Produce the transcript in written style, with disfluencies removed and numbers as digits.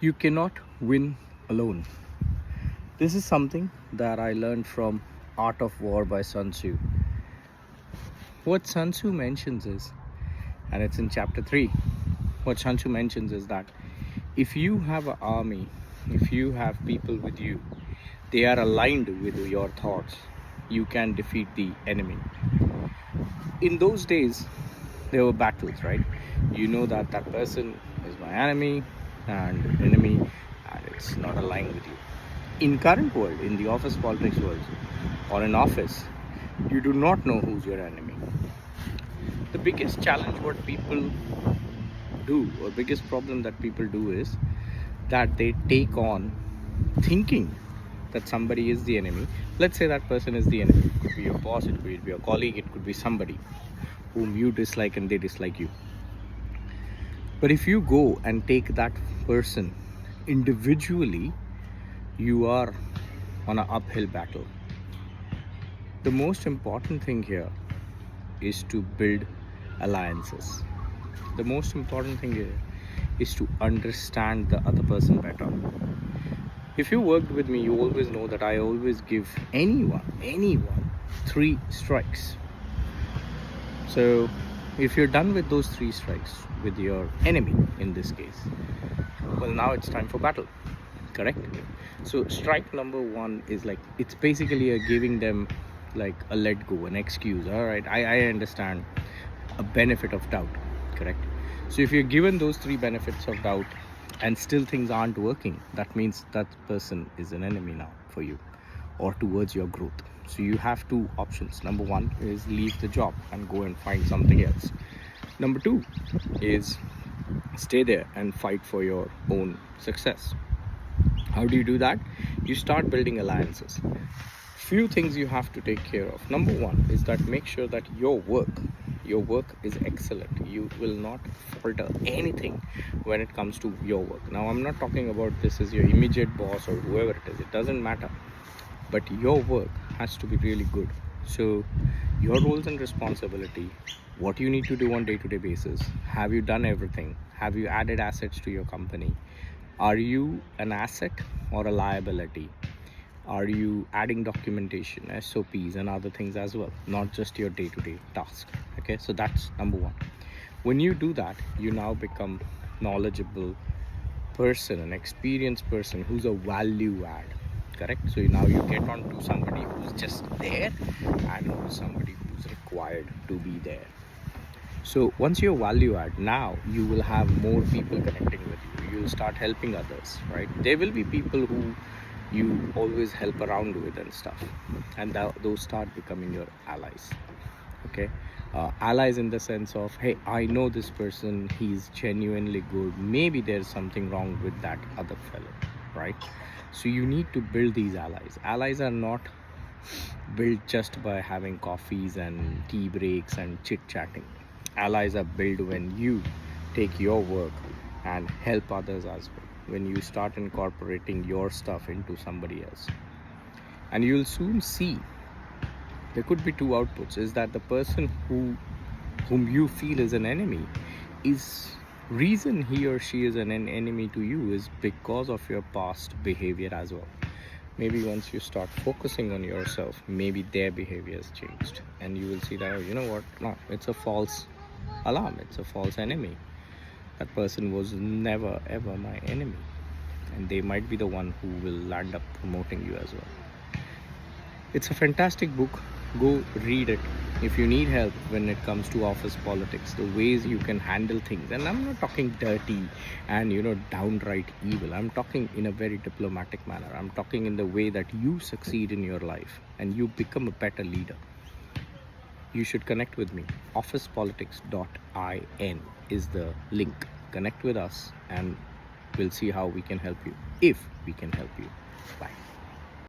You cannot win alone. This is something that I learned from Art of War by Sun Tzu. What Sun Tzu mentions is, and it's in chapter 3, what Sun Tzu mentions is that if you have an army, if you have people with you, they are aligned with your thoughts, you can defeat the enemy. In those days, there were battles, right? You know that that person is my enemy, and it's not aligned with you. In current world, in the office politics world, or in office, you do not know who's your enemy. The biggest challenge what people do, or biggest problem that people do, is that they take on thinking that somebody is the enemy. Let's say that person is the enemy. It could be your boss, it could be your colleague, it could be somebody whom you dislike and they dislike you. But if you go and take that person individually, you are on an uphill battle. The most important thing here is to build alliances. The most important thing here is to understand the other person better. If you worked with me, you always know that I always give anyone 3 strikes. So if you're done with those 3 strikes with your enemy in this case, well, now it's time for battle, correct? So strike number 1 is like, it's basically a giving them like a let go, an excuse. All right, I understand, a benefit of doubt, correct? So if you're given those 3 benefits of doubt and still things aren't working, that means that person is an enemy now for you or towards your growth. So you have 2 options. Number 1 is leave the job and go and find something else. Number 2 is stay there and fight for your own success. How do you do that? You start building alliances. Few things you have to take care of. Number 1 is that make sure that your work is excellent. You will not falter anything when it comes to your work. Now, I'm not talking about this as your immediate boss or whoever it is. It doesn't matter. But your work has to be really good. So your roles and responsibility, what you need to do on day-to-day basis, have you done everything? Have you added assets to your company? Are you an asset or a liability? Are you adding documentation, SOPs and other things as well, not just your day-to-day task? Okay, so that's number 1. When you do that, you now become knowledgeable person, an experienced person who's a value add, correct? So now you get on to somebody who's just there and who's somebody who's required to be there. So once you're value add, now you will have more people connecting with you. You'll start helping others, right? There will be people who you always help around with and stuff, and those start becoming your allies. Okay, allies in the sense of, hey, I know this person, he's genuinely good, maybe there's something wrong with that other fellow, right? So you need to build these allies. Allies are not built just by having coffees and tea breaks and chit chatting. Allies are built when you take your work and help others as well, when you start incorporating your stuff into somebody else. And you'll soon see there could be 2 outputs, is that the person whom you feel is an enemy, is reason he or she is an enemy to you is because of your past behavior as well. Maybe once you start focusing on yourself, maybe their behavior has changed, and you will see that, oh, you know what, no, it's a false alarm, it's a false enemy. That person was never ever my enemy, and they might be the one who will land up promoting you as well. It's a fantastic book. Go read it. If you need help when it comes to office politics, the ways you can handle things, and I'm not talking dirty and downright evil, I'm talking in a very diplomatic manner. I'm talking in the way that you succeed in your life and you become a better leader. You should connect with me. officepolitics.in is the link. Connect with us and we'll see how we can help you, if we can help you. Bye.